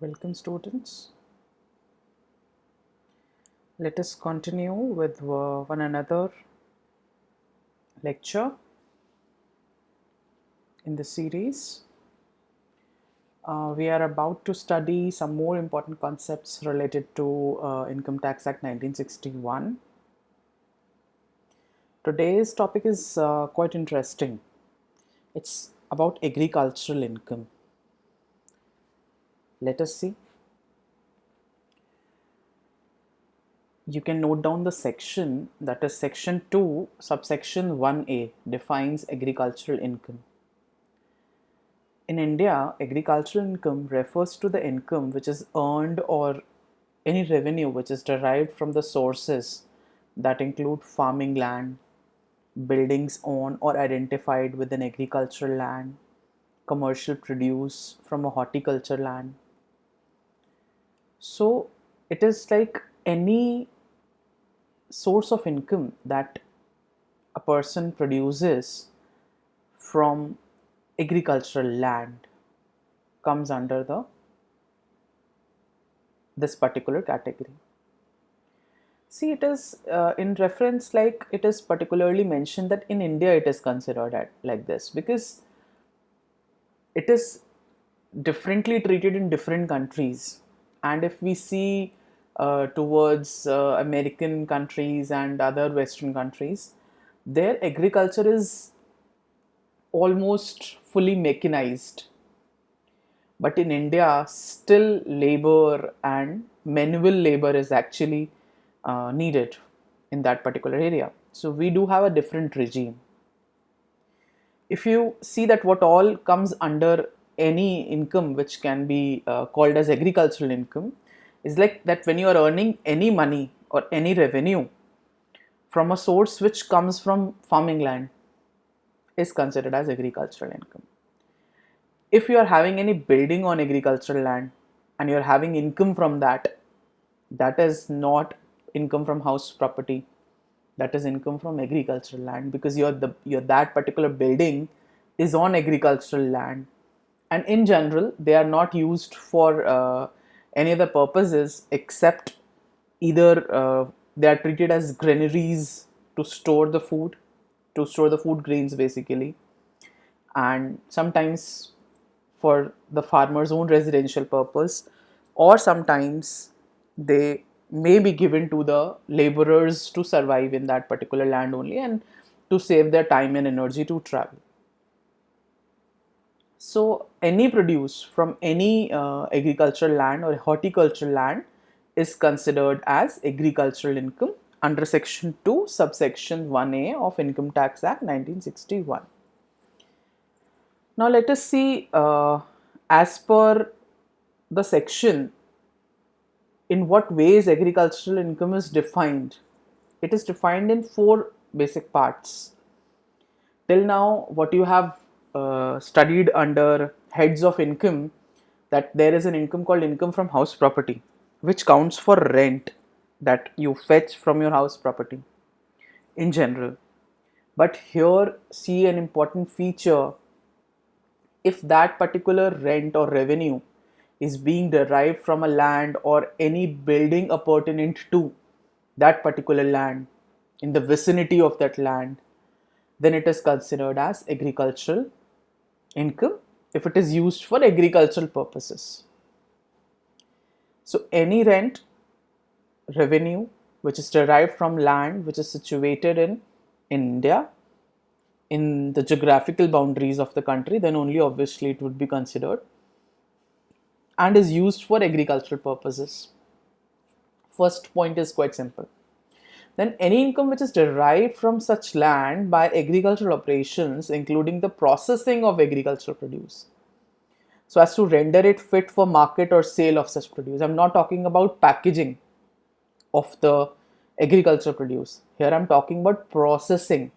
Welcome students. Let us continue with one another lecture in the series. We are about to study some more important concepts related to Income Tax Act 1961. Today's topic is quite interesting. It's about agricultural income. Let us see. You can note down the section, that is section 2, subsection 1A defines agricultural income. In India, agricultural income refers to the income which is earned or any revenue which is derived from the sources that include farming land, buildings on or identified with an agricultural land, commercial produce from a horticulture land. So it is like any source of income that a person produces from agricultural land comes under this particular category. See, it is in reference, like it is particularly mentioned that in India it is considered like this because it is differently treated in different countries. And if we see towards American countries and other Western countries, their agriculture is almost fully mechanized. But in India, still labor and manual labor is actually needed in that particular area. So we do have a different regime. If you see that what all comes under any income which can be called as agricultural income, is like that when you are earning any money or any revenue from a source which comes from farming land is considered as agricultural income. If you are having any building on agricultural land and you are having income from that, that is not income from house property, that is income from agricultural land, because your that particular building is on agricultural land, and in general they are not used for any other purposes except either they are treated as granaries to store the food, to store the food grains basically, and sometimes for the farmer's own residential purpose, or sometimes they may be given to the laborers to survive in that particular land only and to save their time and energy to travel. So any produce from any agricultural land or horticultural land is considered as agricultural income under section 2 subsection 1A of Income Tax Act 1961. Now let us see as per the section in what ways agricultural income is defined. It is defined in four basic parts. Till now, what you have studied under heads of income, that there is an income called income from house property, which counts for rent that you fetch from your house property in general. But here, see an important feature. If that particular rent or revenue is being derived from a land or any building appurtenant to that particular land, in the vicinity of that land, then it is considered as agricultural income if it is used for agricultural purposes. So any rent revenue which is derived from land which is situated in India, in the geographical boundaries of the country, then only obviously it would be considered and is used for agricultural purposes. First point is quite simple. Then any income which is derived from such land by agricultural operations, including the processing of agricultural produce, so as to render it fit for market or sale of such produce. I'm not talking about packaging of the agricultural produce. Here I'm talking about processing.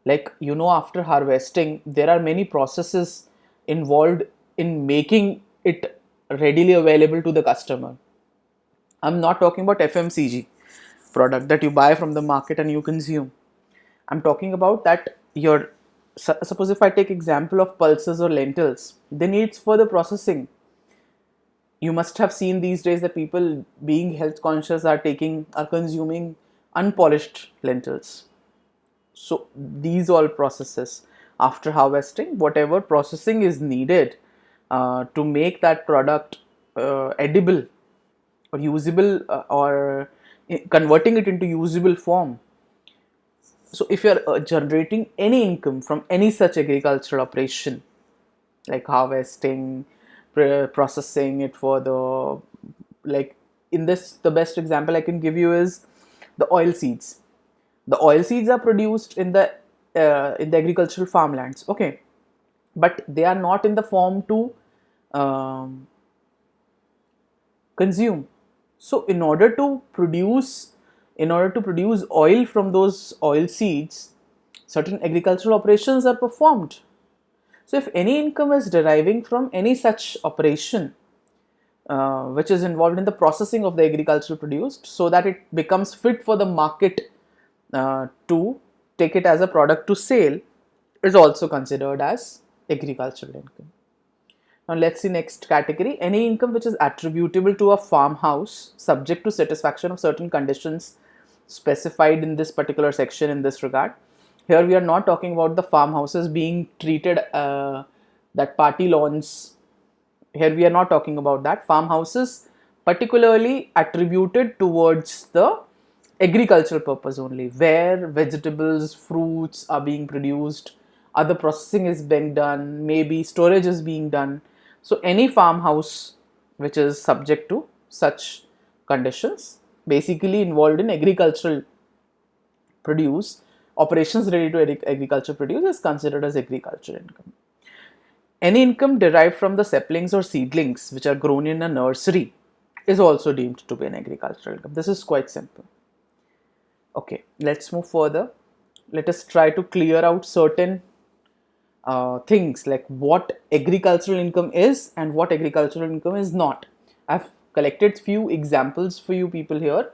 Like, after harvesting, there are many processes involved in making it readily available to the customer. I'm not talking about FMCG product that you buy from the market and you consume. I'm talking about that suppose if I take example of pulses or lentils, they need further processing. You must have seen these days that people being health conscious are consuming unpolished lentils. So these all processes after harvesting, whatever processing is needed to make that product edible or usable, or converting it into usable form. So if you are generating any income from any such agricultural operation, like harvesting, processing it for the, like in this, the best example I can give you is the oil seeds. The oil seeds are produced in the agricultural farmlands, okay, but they are not in the form to um, consume. So in order to produce oil from those oil seeds, certain agricultural operations are performed. So if any income is deriving from any such operation which is involved in the processing of the agricultural produced, so that it becomes fit for the market to take it as a product to sale, is also considered as agricultural income. Now let's see next category. Any income which is attributable to a farmhouse subject to satisfaction of certain conditions specified in this particular section in this regard. Here we are not talking about the farmhouses being treated that party lawns. Here we are not talking about that. Farmhouses particularly attributed towards the agricultural purpose only, where vegetables, fruits are being produced, other processing is being done, maybe storage is being done. So any farmhouse which is subject to such conditions, basically involved in agricultural produce, operations related to agriculture produce, is considered as agricultural income. Any income derived from the saplings or seedlings which are grown in a nursery is also deemed to be an agricultural income. This is quite simple. Okay, let's move further. Let us try to clear out certain things like what agricultural income is and what agricultural income is not. I've collected few examples for you people here.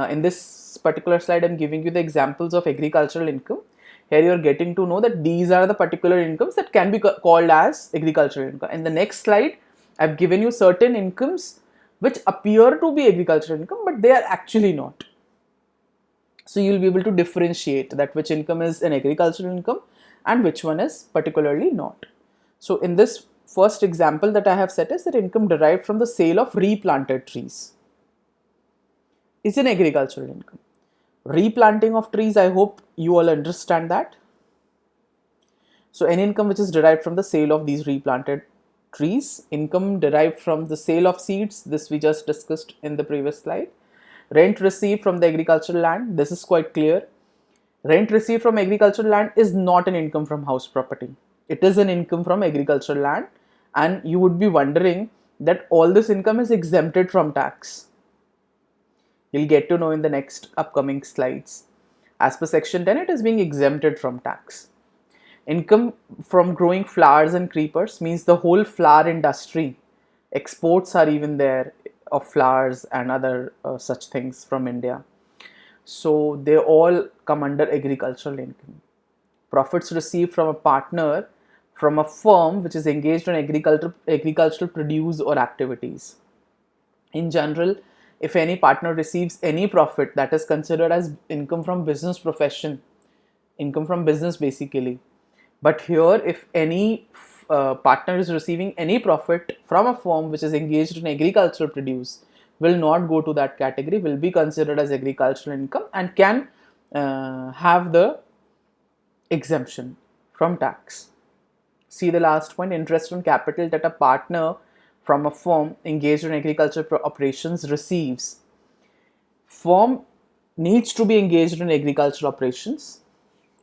In this particular slide, I'm giving you the examples of agricultural income. Here you are getting to know that these are the particular incomes that can be called as agricultural income. In the next slide, I've given you certain incomes which appear to be agricultural income, but they are actually not. So you'll be able to differentiate that which income is an agricultural income and which one is particularly not. So in this first example that I have set is that income derived from the sale of replanted trees is an agricultural income. Replanting of trees, I hope you all understand that. So any income which is derived from the sale of these replanted trees, income derived from the sale of seeds, this we just discussed in the previous slide. Rent received from the agricultural land, this is quite clear. Rent received from agricultural land is not an income from house property. It is an income from agricultural land, and you would be wondering that all this income is exempted from tax. You'll get to know in the next upcoming slides. As per section 10, it is being exempted from tax. Income from growing flowers and creepers means the whole flower industry. Exports are even there of flowers and other such things from India. So they all come under agricultural income. Profits received from a partner from a firm which is engaged in agricultural produce or activities. In general, if any partner receives any profit, that is considered as income from business profession, income from business basically. But here, if any partner is receiving any profit from a firm which is engaged in agricultural produce, will not go to that category, will be considered as agricultural income and can have the exemption from tax. See the last point, interest on capital that a partner from a firm engaged in agricultural operations receives. Firm needs to be engaged in agricultural operations.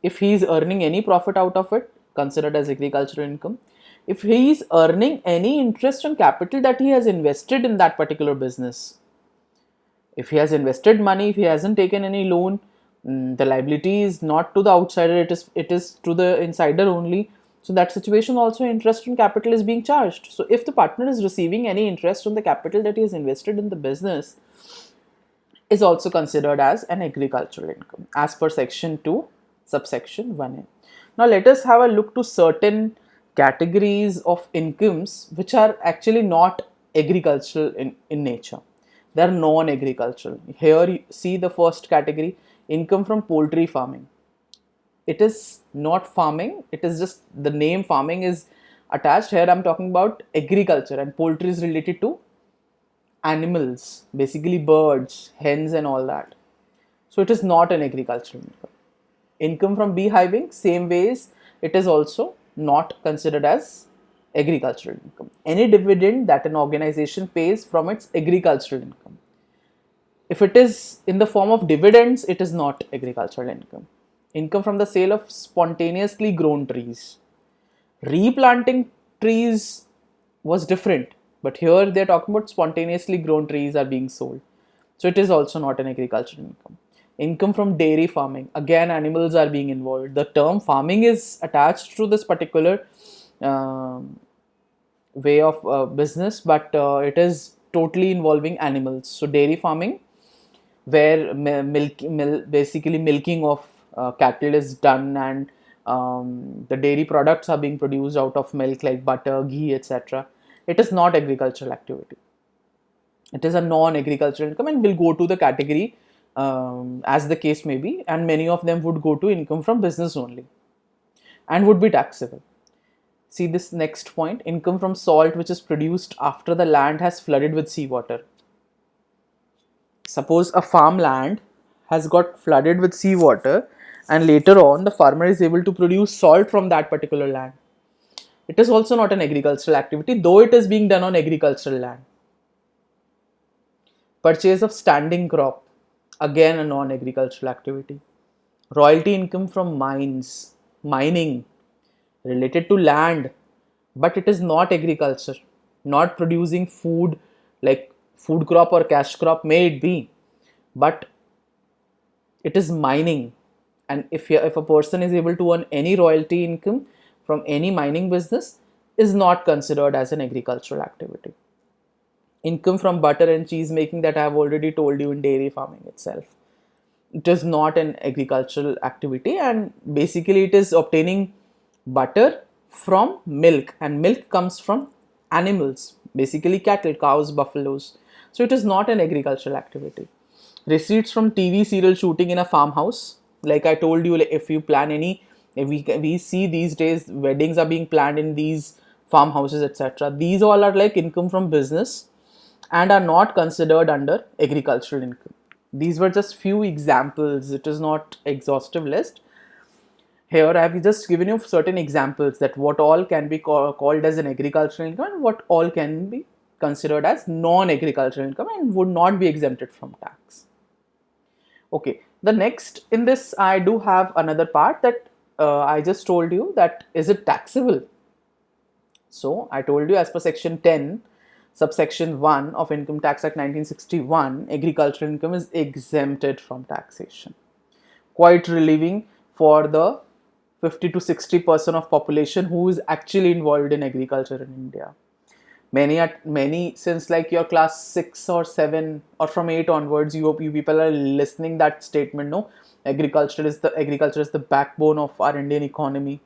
If he is earning any profit out of it, considered as agricultural income. If he is earning any interest on capital that he has invested in that particular business, if he has invested money, if he hasn't taken any loan, the liability is not to the outsider, it is to the insider only. So that situation also, interest on capital is being charged. So if the partner is receiving any interest on the capital that he has invested in the business, is also considered as an agricultural income as per section 2 subsection 1a. Now let us have a look to certain categories of incomes which are actually not agricultural in nature. They are non-agricultural. Here you see the first category, income from poultry farming. It is not farming, it is just the name farming is attached. Here I'm talking about agriculture, and poultry is related to animals, basically birds, hens, and all that. So it is not an agricultural income. Income from beehiving, same ways, it is also not considered as agricultural income. Any dividend that an organization pays from its agricultural income. If it is in the form of dividends, it is not agricultural income. Income from the sale of spontaneously grown trees. Replanting trees was different, but here they're talking about spontaneously grown trees are being sold. So it is also not an agricultural income. Income from dairy farming. Again, animals are being involved. The term farming is attached to this particular way of business, but it is totally involving animals. So dairy farming, where basically milking of cattle is done, and the dairy products are being produced out of milk like butter, ghee, etc. It is not agricultural activity. It is a non-agricultural income and will go to the category as the case may be, and many of them would go to income from business only and would be taxable. See this next point, income from salt which is produced after the land has flooded with seawater. Suppose a farmland has got flooded with seawater, and later on the farmer is able to produce salt from that particular land. It is also not an agricultural activity, though it is being done on agricultural land. Purchase of standing crop, again a non-agricultural activity. Royalty income from mines, mining, related to land, but it is not agriculture, not producing food like food crop or cash crop may it be, but it is mining. And if a person is able to earn any royalty income from any mining business, is not considered as an agricultural activity. Income from butter and cheese making, that I have already told you, in dairy farming itself, it is not an agricultural activity, and basically it is obtaining butter from milk, and milk comes from animals, basically cattle, cows, buffaloes. So it is not an agricultural activity. Receipts from TV serial shooting in a farmhouse, like I told you, if you plan any, if we see these days weddings are being planned in these farmhouses, etc. These all are like income from business and are not considered under agricultural income. These were just few examples, it is not exhaustive list. Here I have just given you certain examples that what all can be called as an agricultural income and what all can be considered as non-agricultural income and would not be exempted from tax. Okay, the next in this I do have another part that I just told you, that is it taxable? So I told you as per section 10 subsection 1 of Income Tax Act 1961, agricultural income is exempted from taxation. Quite relieving for the 50 to 60% of population who is actually involved in agriculture in India. Many since like your class 6 or 7 or from 8 onwards, you people are listening that statement, no, agriculture is the backbone of our Indian economy.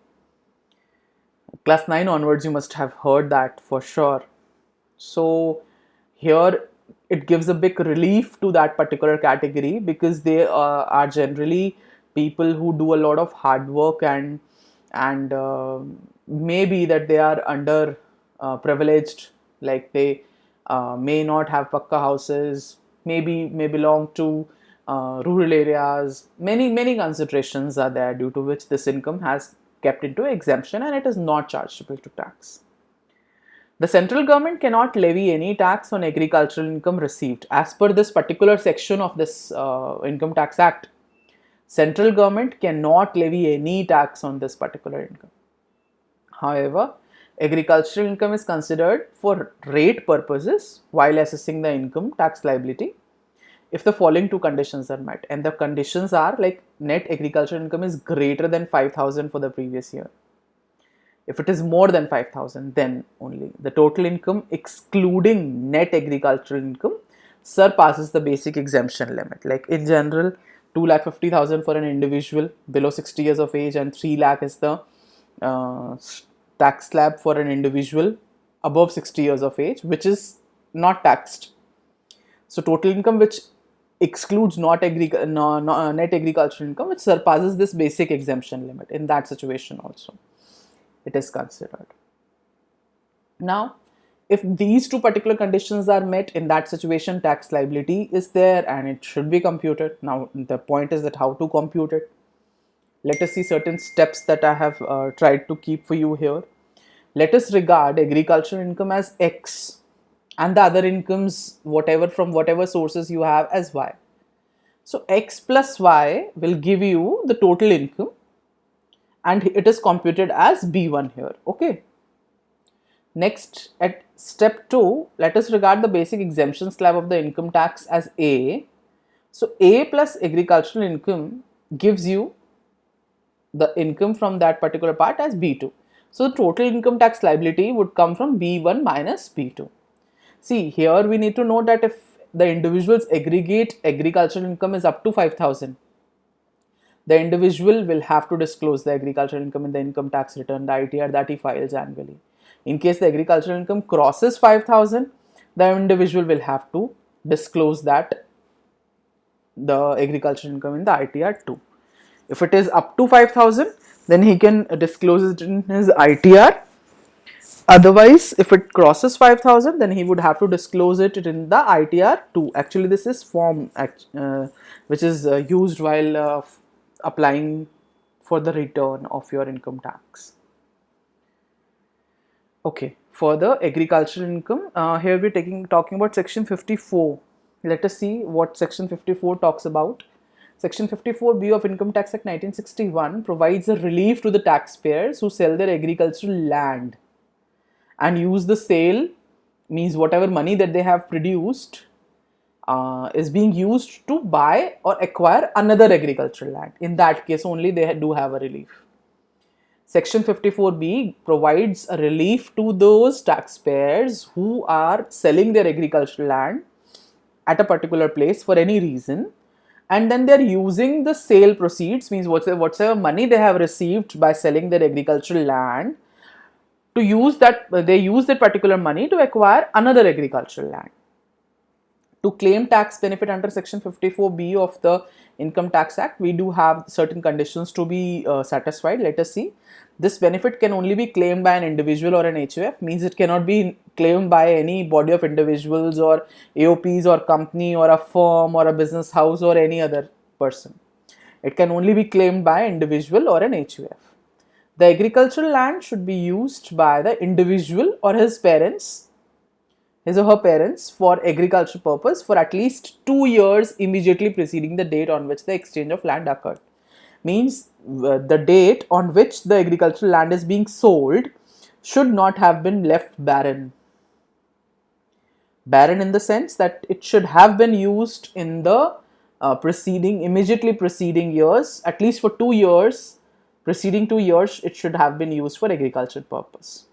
Class 9 onwards you must have heard that for sure. So here it gives a big relief to that particular category, because they are generally people who do a lot of hard work, and maybe that they are under privileged, like they may not have pakka houses, maybe may belong to rural areas. Many considerations are there due to which this income has kept into exemption and it is not chargeable to tax. The central government cannot levy any tax on agricultural income received. As per this particular section of this Income Tax Act, central government cannot levy any tax on this particular income. However, agricultural income is considered for rate purposes while assessing the income tax liability if the following two conditions are met. And the conditions are like net agricultural income is greater than 5,000 for the previous year. If it is more than 5,000, then only the total income excluding net agricultural income surpasses the basic exemption limit. Like in general, 2,50,000 for an individual below 60 years of age, and 3 lakh is the tax slab for an individual above 60 years of age, which is not taxed. So total income which excludes net agricultural income, which surpasses this basic exemption limit, in that situation also it is considered. Now, if these two particular conditions are met, in that situation tax liability is there and it should be computed. Now the point is that how to compute it. Let us see certain steps that I have tried to keep for you here. Let us regard agricultural income as X and the other incomes, whatever from whatever sources you have, as Y. So X plus Y will give you the total income and it is computed as B1 here. Okay. Next, at step 2, let us regard the basic exemption slab of the income tax as A. So A plus agricultural income gives you the income from that particular part as B2. So the total income tax liability would come from B1 minus B2. See, here we need to note that if the individual's aggregate agricultural income is up to 5,000, the individual will have to disclose the agricultural income in the income tax return, the ITR that he files annually. In case the agricultural income crosses 5,000, the individual will have to disclose that the agricultural income in the ITR too. If it is up to 5,000, then he can disclose it in his ITR. Otherwise, if it crosses 5,000, then he would have to disclose it in the ITR too. Actually, this is form which is used while applying for the return of your income tax. Okay, for the agricultural income, here we're talking about section 54. Let us see what section 54 talks about. Section 54B of Income Tax Act 1961 provides a relief to the taxpayers who sell their agricultural land and use the sale, means whatever money that they have produced is being used to buy or acquire another agricultural land. In that case only they do have a relief. Section 54B provides a relief to those taxpayers who are selling their agricultural land at a particular place for any reason, and then they're using the sale proceeds, means whatever money they have received by selling their agricultural land, to use that, they use that particular money to acquire another agricultural land. To claim tax benefit under section 54B of the Income Tax Act, we do have certain conditions to be satisfied. Let us see. This benefit can only be claimed by an individual or an HUF, means it cannot be claimed by any body of individuals or AOPs or company or a firm or a business house or any other person. It can only be claimed by an individual or an HUF. The agricultural land should be used by the individual or his parents, his or her parents, for agricultural purpose for at least 2 years immediately preceding the date on which the exchange of land occurred. Means the date on which the agricultural land is being sold should not have been left barren. Barren in the sense that it should have been used in the immediately preceding years, at least for 2 years, preceding 2 years, it should have been used for agricultural purpose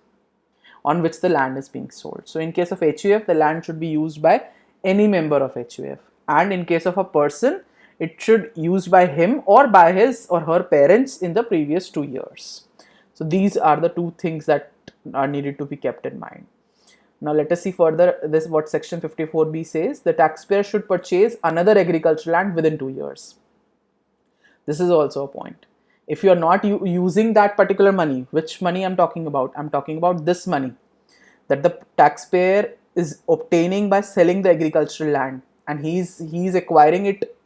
on which the land is being sold. So in case of HUF, the land should be used by any member of HUF, and in case of a person, it should used by him or by his or her parents in the previous 2 years. So these are the two things that are needed to be kept in mind. Now let us see further this what section 54B says. The taxpayer should purchase another agricultural land within 2 years. This is also a point. If you are not using that particular money, which money I'm talking about? I'm talking about this money that the taxpayer is obtaining by selling the agricultural land, and he's acquiring it,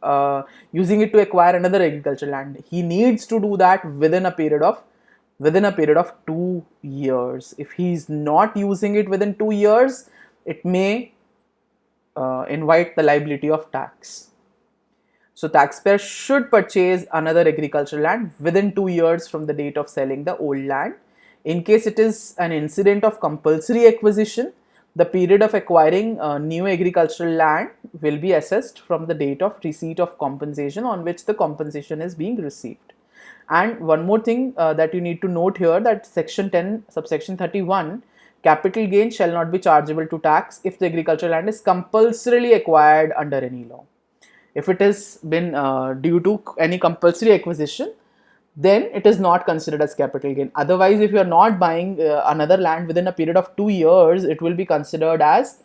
using it to acquire another agricultural land. He needs to do that within a period of 2 years. If he's not using it within 2 years, it may invite the liability of tax. So taxpayer should purchase another agricultural land within 2 years from the date of selling the old land. In case it is an incident of compulsory acquisition, the period of acquiring new agricultural land will be assessed from the date of receipt of compensation on which the compensation is being received. And one more thing that you need to note here, that section 10 subsection 31, capital gain shall not be chargeable to tax if the agricultural land is compulsorily acquired under any law. If it has been due to any compulsory acquisition, then it is not considered as capital gain. Otherwise, if you are not buying another land within a period of 2 years, it will be considered as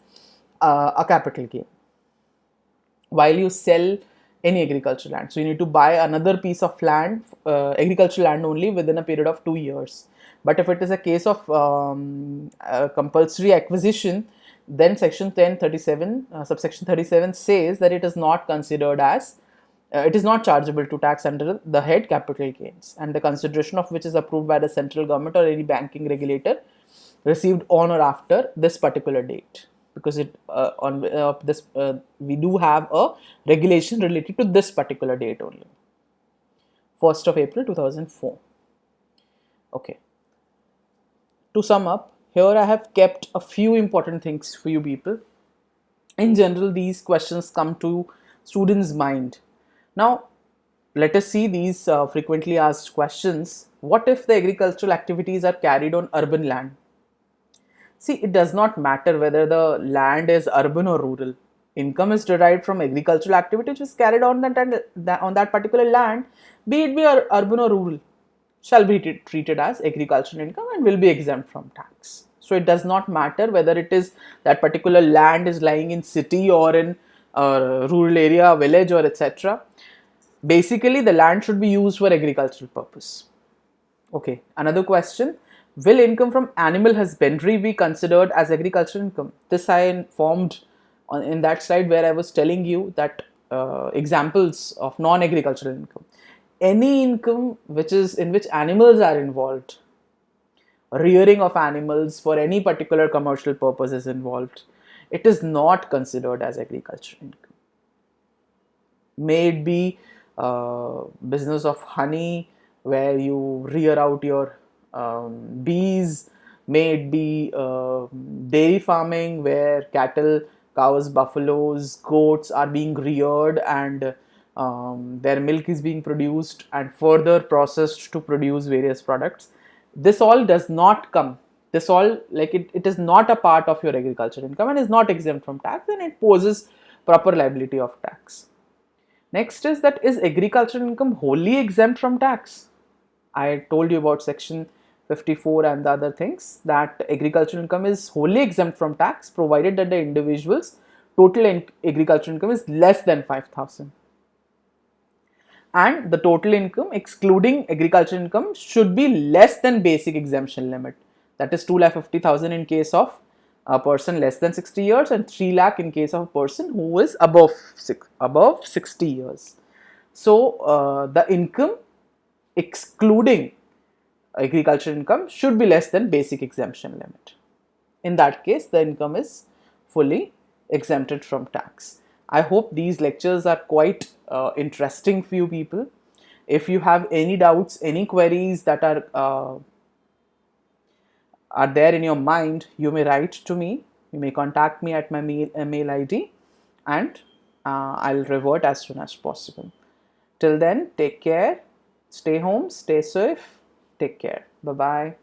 a capital gain while you sell any agricultural land. So you need to buy another piece of land, agricultural land only, within a period of 2 years. But if it is a case of compulsory acquisition, then section 1037, subsection 37 says that it is not considered as it is not chargeable to tax under the head capital gains, and the consideration of which is approved by the central government or any banking regulator received on or after this particular date, because it on this we do have a regulation related to this particular date only, 1st of April 2004. Okay, to sum up, here I have kept a few important things for you people. In general, these questions come to students' mind. Now, let us see these frequently asked questions. What if the agricultural activities are carried on urban land? See, it does not matter whether the land is urban or rural. Income is derived from agricultural activity which is carried on on that particular land, be it be urban or rural, shall be treated as agricultural income and will be exempt from tax. So it does not matter whether it is that particular land is lying in city or in rural area, village, or etc. Basically, the land should be used for agricultural purpose. Okay, another question. Will income from animal husbandry be considered as agricultural income? This I informed in that slide where I was telling you that examples of non-agricultural income. Any income which is in which animals are involved, rearing of animals for any particular commercial purpose is involved, it is not considered as agricultural income. May it be business of honey where you rear out your bees, may it be dairy farming where cattle, cows, buffaloes, goats are being reared and their milk is being produced and further processed to produce various products. This all does not come, this all, like it is not a part of your agricultural income and is not exempt from tax, and it poses proper liability of tax. Next is that, is agricultural income wholly exempt from tax? I told you about section 54 and the other things, that agricultural income is wholly exempt from tax provided that the individual's total agricultural income is less than 5,000. And the total income excluding agricultural income should be less than basic exemption limit. That is 2,50,000 in case of a person less than 60 years and 3 lakh in case of a person who is above 60 years. So the income excluding agricultural income should be less than basic exemption limit. In that case, the income is fully exempted from tax. I hope these lectures are quite interesting for you people. If you have any doubts, any queries that are there in your mind, you may write to me. You may contact me at my mail ID, and I'll revert as soon as possible. Till then, take care. Stay home, stay safe. Take care. Bye-bye.